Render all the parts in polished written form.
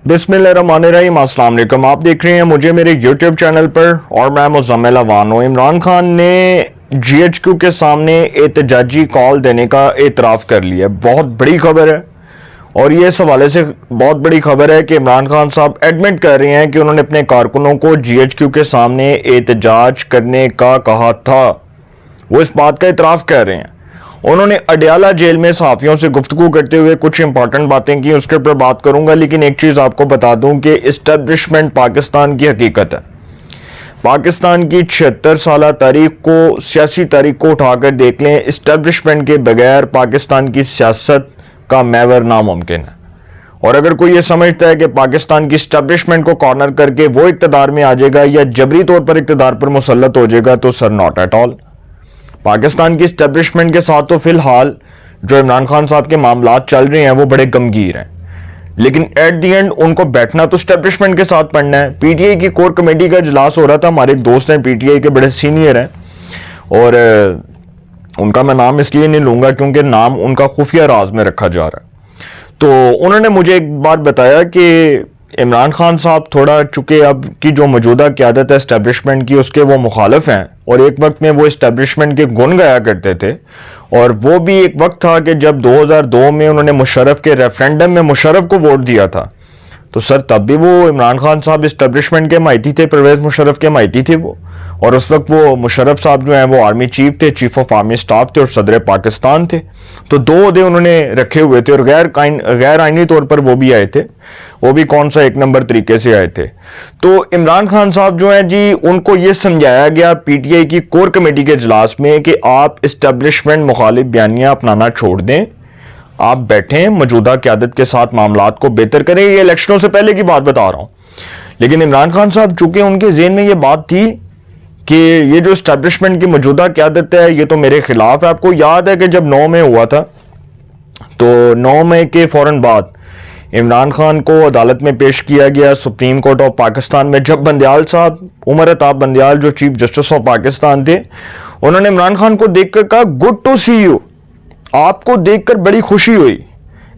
बिस्मिल्लाहिर्रहमानिर्रहीम। अस्सलाम वालेकुम। आप देख रहे हैं मुझे मेरे YouTube चैनल पर और मैं मुज़म्मिल अवान हूं। इमरान खान ने GHQ के सामने एहतजाजी कॉल देने का एतराफ़ कर लिया। बहुत बड़ी खबर है और ये इस हवाले से बहुत बड़ी खबर है कि इमरान खान साहब एडमिट कर रहे हैं कि उन्होंने अपने कारकुनों को GHQ के सामने एहतजाज करने का कहा था। वो इस बात का एतराफ़ कर रहे हैं। उन्होंने अडयाला जेल में सहाफ़ियों से गुफ्तगू करते हुए कुछ इंपॉर्टेंट बातें की, उसके ऊपर बात करूंगा। लेकिन एक चीज़ आपको बता दूं कि इस्टेब्लिशमेंट पाकिस्तान की हकीकत है। पाकिस्तान की 76 साल तारीख को, सियासी तारीख को उठाकर देख लें, इस्टेब्लिशमेंट के बगैर पाकिस्तान की सियासत का मैवर नामुमकिन है। और अगर कोई ये समझता है कि पाकिस्तान की इस्टेब्लिशमेंट को कॉर्नर करके वो इक़्तिदार में आ जाएगा या जबरी तौर पर इक़्तिदार पर मुसल्लत हो जाएगा, तो sir, not at all. Pakistan की इस्टेब्लिशमेंट के साथ तो फिलहाल जो इमरान खान साहब के मामलात चल रहे हैं वो बड़े गमगीर हैं, लेकिन एट दी एंड उनको बैठना तो इस्टेब्लिशमेंट के साथ पड़ना है। PTI की कोर कमेटी का इजलास हो रहा था। हमारे एक दोस्त हैं PTI के, बड़े सीनियर हैं, और उनका मैं नाम इसलिए नहीं लूंगा क्योंकि नाम उनका खुफिया राज में रखा जा रहा है। तो उन्होंने मुझे एक बात बताया कि इमरान खान साहब थोड़ा, चूंकि अब की जो मौजूदा क़यादत है इस्टेब्लिशमेंट की, उसके वो मुखालिफ हैं और एक वक्त में वो इस्टेब्लिशमेंट के गुण गाया करते थे। और वो भी एक वक्त था कि जब 2002 में उन्होंने मुशर्रफ के रेफरेंडम में मुशर्रफ को वोट दिया था, तो सर तब भी वो इमरान खान साहब इस्टेब्लिशमेंट के हमायती थे, परवेज़ मुशर्रफ के हमायती थे वो। और उस वक्त वो मुशर्रफ साहब जो हैं वो आर्मी चीफ थे, चीफ ऑफ आर्मी स्टाफ थे और सदर पाकिस्तान थे। तो दो ओहदे उन्होंने रखे हुए थे और गैर आइनी तौर पर वो भी आए थे। वो भी कौन सा एक नंबर तरीके से आए थे। तो इमरान खान साहब जो हैं जी, उनको ये समझाया गया PTI की कोर कमेटी के इजलास में कि आप इस्टेब्लिशमेंट मुखालिफ बयानियां अपनाना छोड़ दें, आप बैठें, मौजूदा क़यादत के साथ मामलात को बेहतर करें। ये इलेक्शनों से पहले की बात बता रहा हूं। लेकिन इमरान खान साहब, चूंकि उनके ज़हन में ये बात थी कि ये जो इस्टेब्लिशमेंट की मौजूदा क़यादत है ये तो मेरे खिलाफ है। आपको याद है कि जब 9 मई हुआ था, तो 9 मई के फौरन बाद इमरान खान को अदालत में पेश किया गया सुप्रीम कोर्ट ऑफ पाकिस्तान में। जब बंदयाल साहब, उमर अताब बंदयाल, जो चीफ जस्टिस ऑफ पाकिस्तान थे, उन्होंने इमरान खान को देखकर कहा, गुड टू सी यू, आपको देखकर बड़ी खुशी हुई।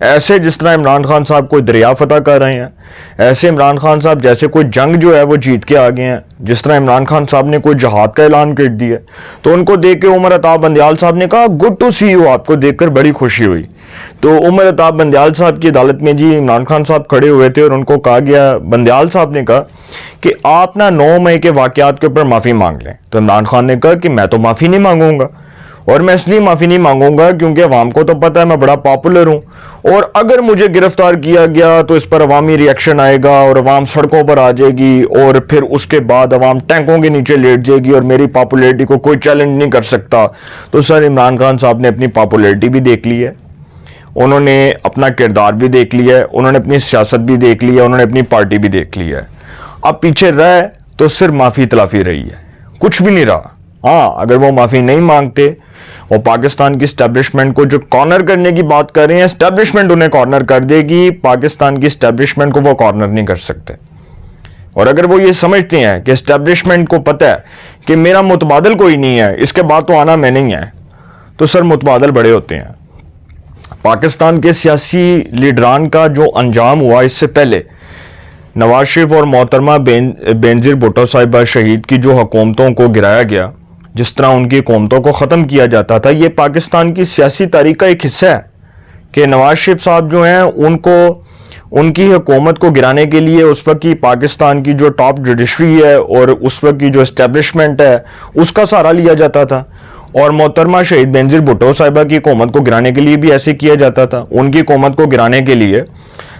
ऐसे जिस तरह इमरान खान साहब कोई दरिया फतह कर रहे हैं, ऐसे इमरान खान साहब जैसे कोई जंग जो है वो जीत के आ गए हैं, जिस तरह इमरान खान साहब ने कोई जहाद का ऐलान कर दिया। तो उनको देख के उमर अताब बंदयाल साहब ने कहा, गुड टू सी यू, आपको देखकर बड़ी खुशी हुई। तो उमर अताब बंदयाल साहब की अदालत में जी इमरान खान साहब खड़े हुए थे और उनको कहा गया, बंदयाल साहब ने कहा कि आप ना 9 मई के वाकयात के ऊपर माफ़ी मांग लें। तो इमरान खान ने कहा कि मैं तो माफ़ी नहीं मांगूंगा, और मैं इसलिए माफ़ी नहीं मांगूंगा क्योंकि अवाम को तो पता है मैं बड़ा पॉपुलर हूं, और अगर मुझे गिरफ्तार किया गया तो इस पर अवामी रिएक्शन आएगा और अवाम सड़कों पर आ जाएगी, और फिर उसके बाद अवाम टैंकों के नीचे लेट जाएगी और मेरी पॉपुलैरिटी को कोई चैलेंज नहीं कर सकता। तो सर, इमरान खान साहब ने अपनी पॉपुलैरिटी भी देख ली है, उन्होंने अपना किरदार भी देख लिया है, उन्होंने अपनी सियासत भी देख ली है, उन्होंने अपनी पार्टी भी देख ली है। अब पीछे रह तो सिर्फ माफ़ी तलाफी रही है, कुछ भी नहीं रहा। हाँ, अगर वो माफ़ी नहीं मांगते, वो पाकिस्तान की इस्टेब्लिशमेंट को जो कॉर्नर करने की बात कर रहे हैं, इस्टेब्लिशमेंट उन्हें कॉर्नर कर देगी, पाकिस्तान की इस्टेब्लिशमेंट को वो कॉर्नर नहीं कर सकते। और अगर वो ये समझते हैं कि इस्टेब्लिशमेंट को पता है कि मेरा मुतबादल कोई नहीं है, इसके बाद तो आना मैं नहीं है, तो सर मुतबादल बड़े होते हैं। पाकिस्तान के सियासी लीडरान का जो अंजाम हुआ, इससे पहले नवाज शरीफ और मोहतरमा बेनजीर भुट्टो साहिबा शहीद की जो हुकूमतों को गिराया गया, जिस तरह उनकी हुकूमतों को ख़त्म किया जाता था, ये पाकिस्तान की सियासी तारीख का एक हिस्सा है कि नवाज शरीफ साहब जो हैं उनको, उनकी हुकूमत को गिराने के लिए उस वक्त की पाकिस्तान की जो टॉप जुडिशरी है और उस वक्त की जो इस्टेब्लिशमेंट है उसका सहारा लिया जाता था। और मोहतरमा शहीद बेनजीर भुट्टो साहिबा की हुकूमत को गिराने के लिए भी ऐसे किया जाता था। उनकी हुकूमत को गिराने के लिए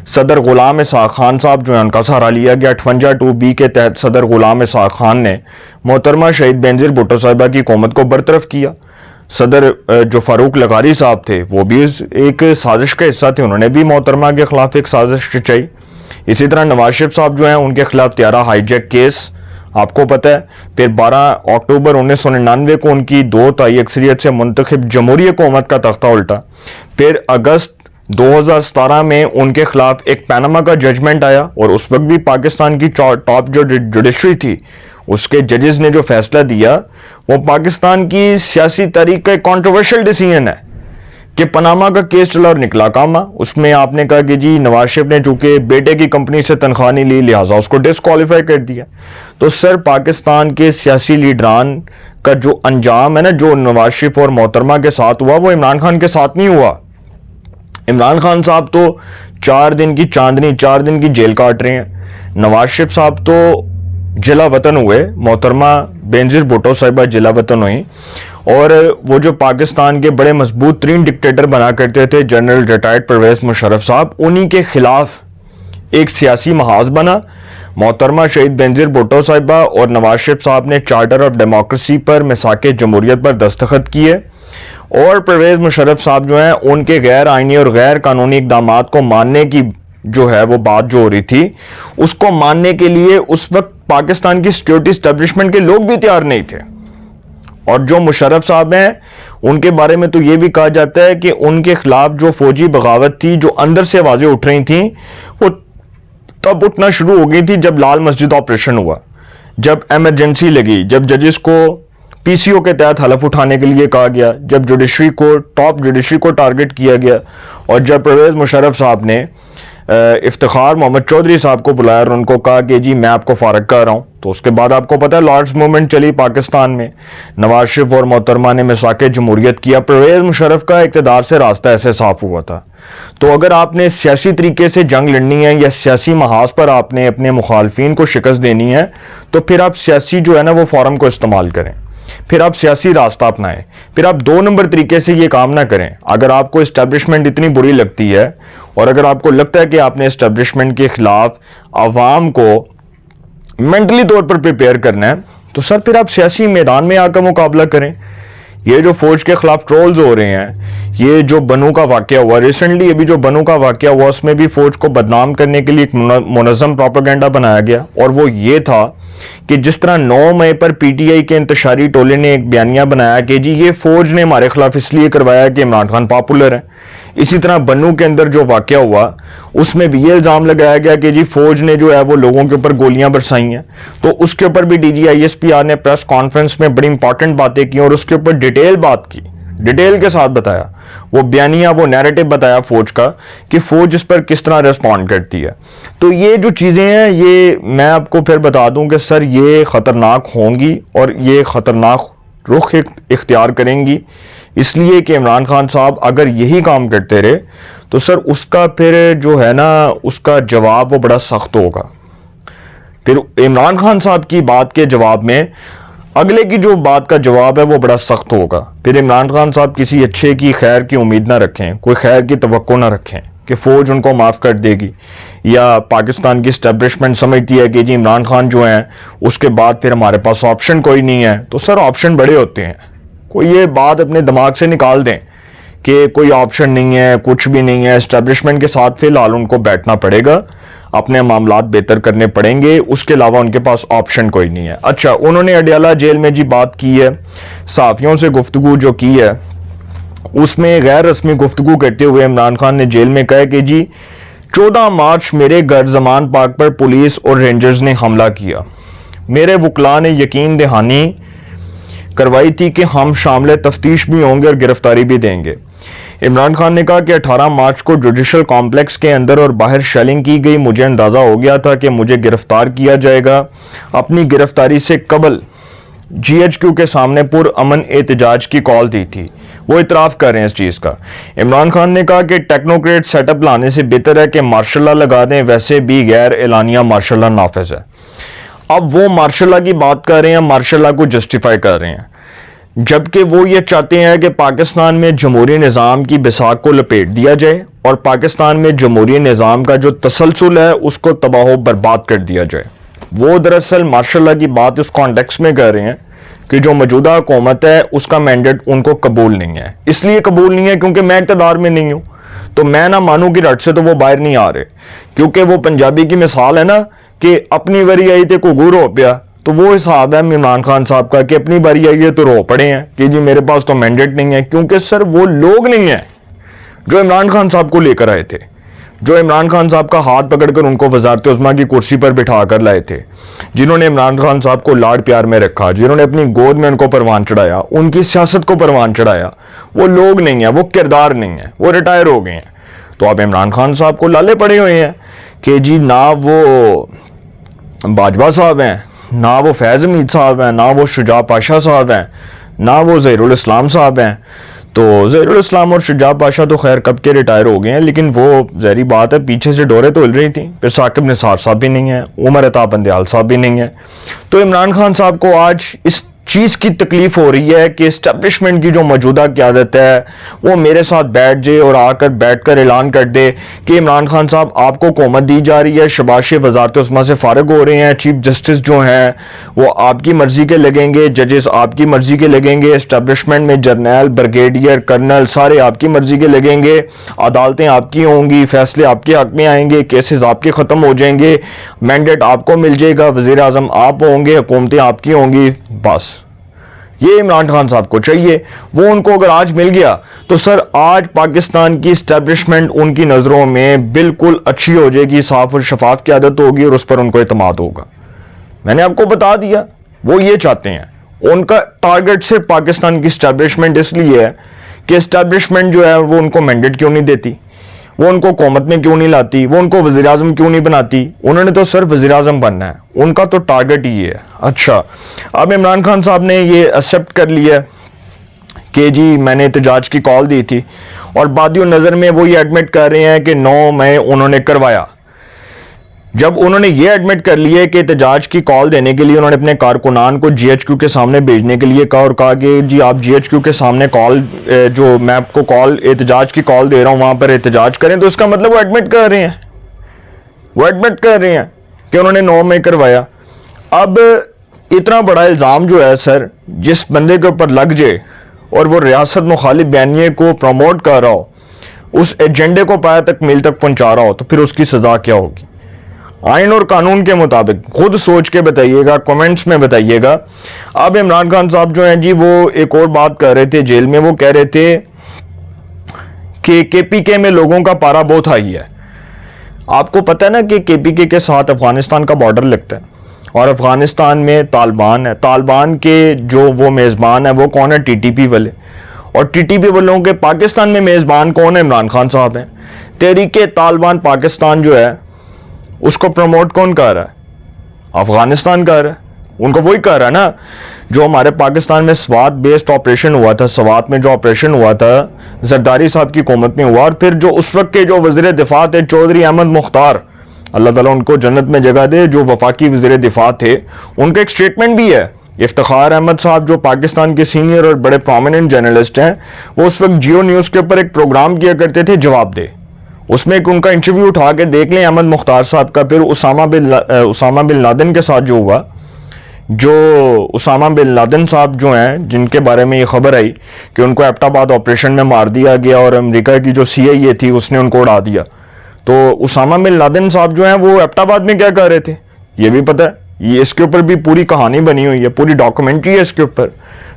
सदर गुलाम इसाक खान साहब जो है उनका सहारा लिया गया। 58(2)B के तहत सदर गुलाम इसाक खान ने मोहतरमा शहीद बेनजीर भुट्टो साहिबा की हुकूमत को बरतरफ किया। सदर जो फारूक लगारी साहब थे वो भी एक साजिश का हिस्सा थे, उन्होंने भी मोहतरमा के खिलाफ एक साजिश रचाई। इसी तरह नवाज शरीफ साहब जो हैं उनके खिलाफ 13 हाईजैक केस आपको पता है। फिर 12 अक्टूबर 1999 को उनकी 2 ताई अक्सरियत से मुंतखब जमहूरी हुकूमत का तख्ता उल्टा। फिर अगस्त 2017 में उनके खिलाफ एक पैनामा का जजमेंट आया और उस वक्त भी पाकिस्तान की टॉप जो जुडिशरी थी उसके जजेस ने जो फैसला दिया वो पाकिस्तान की सियासी तारीख का एक कॉन्ट्रोवर्शियल डिसीजन है कि पनामा का केस चला और निकला कामा। उसमें आपने कहा कि जी नवाज शरीफ ने चूंकि बेटे की कंपनी से तनख्वाह नहीं ली लिहाजा उसको डिस्क्वालीफाई कर दिया। तो सर पाकिस्तान के सियासी लीडरान का जो अंजाम है ना, जो नवाज शरीफ और मोहतरमा के साथ हुआ, वो इमरान खान के साथ नहीं हुआ। इमरान खान साहब तो 4 दिन की चांदनी, 4 दिन की जेल काट रहे हैं। नवाज शरीफ साहब तो जिला वतन हुए, मोहतरमा बेनजीर भुट्टो साहिबा जिला वतन हुई, और वो जो पाकिस्तान के बड़े मजबूत तरीन डिक्टेटर बना करते थे जनरल रिटायर्ड परवेज मुशर्रफ साहब, उन्हीं के खिलाफ एक सियासी महाज बना। मोहतरमा शहीद बेनजीर भुट्टो साहिबा और नवाज शरीफ साहब ने चार्टर ऑफ डेमोक्रेसी पर, मिसाके जमहूरियत पर दस्तखत किए, और परवेज मुशर्रफ साहब जो हैं उनके गैर आईनी और गैर कानूनी इकदाम को मानने की जो है वो बात जो हो रही थी, उसको मानने के लिए उस वक्त पाकिस्तान की सिक्योरिटी एस्टेब्लिशमेंट के लोग भी तैयार नहीं थे। और जो मुशर्रफ साहब हैं उनके बारे में तो ये भी कहा जाता है कि उनके खिलाफ जो फौजी बगावत थी, जो अंदर से आवाजें उठ रही थी, वो तब उठना शुरू हो गई थी जब लाल मस्जिद ऑपरेशन हुआ, जब इमरजेंसी लगी, जब जजेस को पीसीओ के तहत हलफ उठाने के लिए कहा गया, जब जुडिशरी को, टॉप जुडिशरी को टारगेट किया गया, और जब परवेज मुशर्रफ साहब ने इफ्तिखार मोहम्मद चौधरी साहब को बुलाया और उनको कहा कि जी मैं आपको फारग कर रहा हूं, तो उसके बाद आपको पता है लॉर्ड्स मूवमेंट चली पाकिस्तान में। नवाज शरीफ और मोहतरमा ने मिसाके जमहूरियत किया। परवेज मुशर्रफ का इक़्तिदार से रास्ता ऐसे साफ हुआ था। तो अगर आपने सियासी तरीके से जंग लड़नी है या सियासी महाज पर आपने अपने मुखालफिन को शिकस्त देनी है, तो फिर आप सियासी जो है ना वो फॉरम को इस्तेमाल करें, फिर आप सियासी रास्ता अपनाएं, फिर आप 2 नंबर तरीके से ये काम ना करें। अगर आपको इस्टेब्लिशमेंट इतनी बुरी लगती है और अगर आपको लगता है कि आपने इस्टेब्लिशमेंट के खिलाफ आवाम को मेंटली तौर पर प्रिपेयर करना है, तो सर फिर आप सियासी मैदान में आकर मुकाबला करें। ये जो फौज के खिलाफ ट्रोल्स हो रहे हैं, ये जो बनू का वाकया हुआ रिसेंटली, अभी जो बनू का वाकया हुआ, उसमें भी फौज को बदनाम करने के लिए एक मुनज़्ज़म प्रोपेगेंडा बनाया गया, और वो ये था कि जिस तरह 9 मई पर पीटीआई के इंतशारी टोले ने एक बयानिया बनाया कि जी ये फौज ने हमारे खिलाफ इसलिए करवाया कि इमरान खान पॉपुलर है, इसी तरह बन्नू के अंदर जो वाकया हुआ उसमें भी ये इल्जाम लगाया गया कि जी फौज ने जो है वो लोगों के ऊपर गोलियां बरसाई हैं। तो उसके ऊपर भी डीजीआईएसपीआर ने प्रेस कॉन्फ्रेंस में बड़ी इंपॉर्टेंट बातें की और उसके ऊपर डिटेल बात की, डिटेल के साथ बताया, वो बयानिया, वो नैरेटिव बताया फौज का कि फौज इस पर किस तरह रिस्पॉन्ड करती है। तो ये जो चीजें हैं, ये मैं आपको फिर बता दूं कि सर ये खतरनाक होंगी और ये खतरनाक रुख इख्तियार करेंगी, इसलिए कि इमरान खान साहब अगर यही काम करते रहे तो सर उसका फिर जो है ना उसका जवाब वो बड़ा सख्त होगा। फिर इमरान खान साहब की बात के जवाब में अगले की जो बात का जवाब है वो बड़ा सख्त होगा। फिर इमरान खान साहब किसी अच्छे की खैर की उम्मीद ना रखें, कोई खैर की तवक्को ना रखें कि फौज उनको माफ कर देगी, या पाकिस्तान की एस्टेब्लिशमेंट समझती है कि जी इमरान खान जो है उसके बाद फिर हमारे पास ऑप्शन कोई नहीं है। तो सर ऑप्शन बड़े होते हैं, कोई ये बात अपने दिमाग से निकाल दें कि कोई ऑप्शन नहीं है, कुछ भी नहीं है। एस्टेब्लिशमेंट के साथ फिलहाल उनको बैठना पड़ेगा, अपने मामलात बेहतर करने पड़ेंगे, उसके अलावा उनके पास ऑप्शन कोई नहीं है। अच्छा, उन्होंने अडियाला जेल में जी बात की है, सहाफियों से गुफ्तगू जो की है उसमें गैर रस्मी गुफ्तगू करते हुए इमरान खान ने जेल में कहा कि जी 14 मार्च मेरे घर जमान पार्क पर पुलिस और रेंजर्स ने हमला किया। मेरे वकला ने यकीन दहानी करवाई थी कि हम शामिल तफ्तीश भी होंगे और गिरफ्तारी भी देंगे। इमरान खान ने कहा कि 18 मार्च को जुडिशल कॉम्प्लेक्स के अंदर और बाहर शेलिंग की गई, मुझे अंदाजा हो गया था कि मुझे गिरफ्तार किया जाएगा। अपनी गिरफ्तारी से कबल जीएचक्यू के सामने पुरअमन एहतजाज की कॉल दी थी। वो इतराफ कर रहे हैं इस चीज का। इमरान खान ने कहा कि टेक्नोक्रेट सेटअप लाने से बेहतर है कि मार्शल लॉ लगा दें, वैसे भी गैर एलानिया मार्शल लॉ नाफिज है। अब वो मार्शल लॉ की बात कर रहे हैं, मार्शल लॉ को जस्टिफाई कर रहे हैं, जबकि वो ये चाहते हैं कि पाकिस्तान में जमहूरी निज़ाम की बिसाक को लपेट दिया जाए और पाकिस्तान में जमहूरी निज़ाम का जो तसलसल है उसको तबाह बर्बाद कर दिया जाए। वो दरअसल मार्शल लॉ की बात इस कॉन्टेक्स्ट में कर रहे हैं कि जो मौजूदा हुकूमत है उसका मैंडेट उनको कबूल नहीं है। इसलिए कबूल नहीं है क्योंकि मैं इक़्तिदार में नहीं हूं, तो मैं ना मानूं कि रट से तो वो बाहर नहीं आ रहे, क्योंकि वो पंजाबी की मिसाल है ना कि अपनी बारी आई तो घुघू रो पिया। तो वो हिसाब है इमरान खान साहब का कि अपनी बारी आई है तो रो पड़े हैं कि जी मेरे पास तो मैंडेट नहीं है, क्योंकि सर वो लोग नहीं है जो इमरान खान साहब को लेकर आए थे। जो इमरान खान साहब का हाथ पकड़कर उनको वजारत उज़्मा की कुर्सी पर बिठा कर लाए थे, जिन्होंने इमरान खान साहब को लाड प्यार में रखा, जिन्होंने अपनी गोद में उनको परवान चढ़ाया, उनकी सियासत को परवान चढ़ाया, वो लोग नहीं है, वो किरदार नहीं है, वो रिटायर हो गए हैं। तो आप इमरान खान साहब को लाले पड़े हुए हैं कि जी ना वो बाजवा साहब हैं, ना वो फैज़ हमीद साहब हैं, ना वो शुजा पाशा साहब हैं, ना वो ज़हीरुल इस्लाम साहब हैं। तो ज़हीरुल इस्लाम और शुजा पाशा तो खैर कब के रिटायर हो गए हैं, लेकिन वो ज़हरी बात है पीछे से डोरे तो हिल रही थी। फिर साकिब निसार साहब भी नहीं है, उमर अताब बंदयाल साहब भी नहीं है। तो इमरान खान साहब को आज इस चीज़ की तकलीफ हो रही है कि इस्टेब्लिशमेंट की जो मौजूदा क़यादत है वो मेरे साथ बैठ जाए और आकर बैठकर ऐलान कर दे कि इमरान खान साहब आपको हुकूमत दी जा रही है, शबाश वजारत उस्मा से फारिग हो रहे हैं, चीफ जस्टिस जो हैं वो आपकी मर्जी के लगेंगे, जजेस आपकी मर्जी के लगेंगे, इस्टेब्लिशमेंट में जर्नल, ब्रिगेडियर, कर्नल सारे आपकी मर्जी के लगेंगे, अदालतें आपकी होंगी, फैसले आपके हक में आएंगे, केसेस आपके ख़त्म हो जाएंगे, मैंडेट आपको मिल जाएगा, वज़ीर आज़म आप होंगे, हुकूमतें आपकी होंगी। बस ये इमरान खान साहब को चाहिए। वो उनको अगर आज मिल गया तो सर आज पाकिस्तान की इस्टेब्लिशमेंट उनकी नज़रों में बिल्कुल अच्छी हो जाएगी, साफ और शफाफ की आदत होगी और उस पर उनको एतमाद होगा। मैंने आपको बता दिया वो ये चाहते हैं। उनका टारगेट सिर्फ पाकिस्तान की इस्टेब्लिशमेंट इसलिए है कि इस्टेब्लिशमेंट जो है वो उनको मैंडेट क्यों नहीं देती, वो उनको हुकूमत में क्यों नहीं लाती, वो उनको वज़ीर आज़म क्यों नहीं बनाती। उन्होंने तो सिर्फ वज़ीर आज़म बनना है, उनका तो टारगेट ही है। अच्छा, अब इमरान खान साहब ने ये एक्सेप्ट कर लिया कि जी मैंने एहतजाज की कॉल दी थी और बादियों नज़र में वो ये एडमिट कर रहे हैं कि 9 मई उन्होंने करवाया। जब उन्होंने ये एडमिट कर लिया कि एहतजाज की कॉल देने के लिए उन्होंने अपने कारकुनान को जीएचक्यू के सामने भेजने के लिए कहा और कहा कि जी आप जीएचक्यू के सामने कॉल, जो मैं आपको कॉल एहतजाज की कॉल दे रहा हूं वहां पर एहतजाज करें, तो इसका मतलब वो एडमिट कर रहे हैं, वो एडमिट कर रहे हैं कि उन्होंने 9 मई करवाया। अब इतना बड़ा इल्ज़ाम जो है सर, जिस बंदे के ऊपर लग जाए और वो रियासत मुखालिफ बयानिए को प्रमोट कर रहा हो, उस एजेंडे को पाया तक मील तक पहुंचा रहा हो, तो फिर उसकी सजा क्या होगी? आइन और कानून के मुताबिक खुद सोच के बताइएगा, कमेंट्स में बताइएगा। अब इमरान खान साहब जो हैं जी वो एक और बात कर रहे थे जेल में, वो कह रहे थे कि केपीके में लोगों का पारा बहुत हाई है। आपको पता है ना कि केपीके के साथ अफगानिस्तान का बॉर्डर लगता है और अफगानिस्तान में तालिबान है। तालिबान के जो वो मेज़बान है वो कौन है? टीटीपी वाले। और टीटीपी वालों के पाकिस्तान में मेज़बान कौन है? इमरान खान साहब हैं। तहरीके तालिबान पाकिस्तान जो है उसको प्रमोट कौन कर रहा है? अफगानिस्तान कर रहा है। उनको वही कर रहा है ना जो हमारे पाकिस्तान में स्वात बेस्ड ऑपरेशन हुआ था। स्वात में जो ऑपरेशन हुआ था जरदारी साहब की हुकूमत में हुआ, और फिर जो उस वक्त के जो वज़ीर दिफा थे चौधरी अहमद मुख्तार, अल्लाह ताला उनको जन्नत में जगह दे, जो वफाकी वज़ीर दिफा थे, उनका एक स्टेटमेंट भी है। इफ्तिखार अहमद साहब जो पाकिस्तान के सीनियर और बड़े प्रोमिनेंट जर्नलिस्ट हैं, वो उस वक्त जियो न्यूज़ के ऊपर एक प्रोग्राम किया करते थे जवाब दे। उसमें एक उनका इंटरव्यू उठा के देख लें अहमद मुख्तार साहब का। फिर उसामा बिन लादेन के साथ जो हुआ, जो उसामा बिन लादेन साहब जो हैं जिनके बारे में ये खबर आई कि उनको एबटाबाद ऑपरेशन में मार दिया गया और अमेरिका की जो CIA थी उसने उनको उड़ा दिया, तो उसामा बिन लादेन साहब जो हैं वो एबटाबाद में क्या कर रहे थे ये भी पता है। ये इसके ऊपर भी पूरी कहानी बनी हुई है, पूरी डॉक्यूमेंट्री है इसके ऊपर,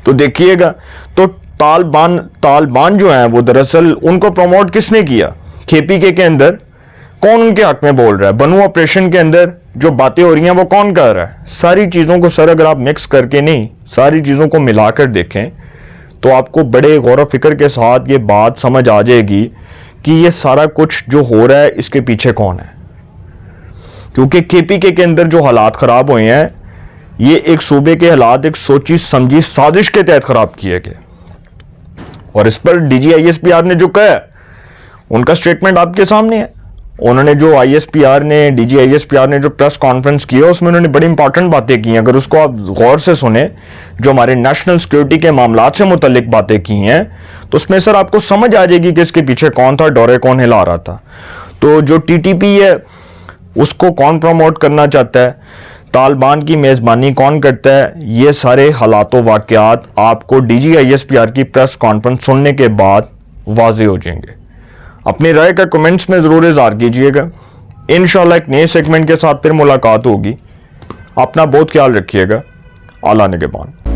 तो देखिएगा। तो तालिबान जो है वो दरअसल उनको प्रमोट किसने किया? केपीके के अंदर कौन उनके हक में बोल रहा है? बनू ऑपरेशन के अंदर जो बातें हो रही हैं वो कौन कर रहा है? सारी चीज़ों को सर अगर आप मिक्स करके नहीं, सारी चीज़ों को मिलाकर देखें तो आपको बड़े गौर व फिक्र के साथ ये बात समझ आ जाएगी कि ये सारा कुछ जो हो रहा है इसके पीछे कौन है। क्योंकि केपीके के अंदर जो हालात ख़राब हुए हैं, ये एक सूबे के हालात एक सोची समझी साजिश के तहत ख़राब किए गए, और इस पर DGISPR ने जो कहा उनका स्टेटमेंट आपके सामने है। उन्होंने जो DGISPR ने जो प्रेस कॉन्फ्रेंस किया उसमें उन्होंने बड़ी इंपॉर्टेंट बातें की हैं। अगर उसको आप गौर से सुने, जो हमारे नेशनल सिक्योरिटी के मामलात से मुतल्लिक बातें की हैं, तो उसमें सर आपको समझ आ जाएगी कि इसके पीछे कौन था, डोरे कौन हिला रहा था। तो जो TTP है उसको कौन प्रमोट करना चाहता है, तालिबान की मेज़बानी कौन करता है, ये सारे हालात वाक़यात आपको DGISPR की प्रेस कॉन्फ्रेंस सुनने के बाद वाज़ेह हो जाएंगे। अपनी राय का कमेंट्स में ज़रूर इज़हार कीजिएगा। इंशाल्लाह एक नए सेगमेंट के साथ फिर मुलाकात होगी। अपना बहुत ख्याल रखिएगा। आला निगहबान।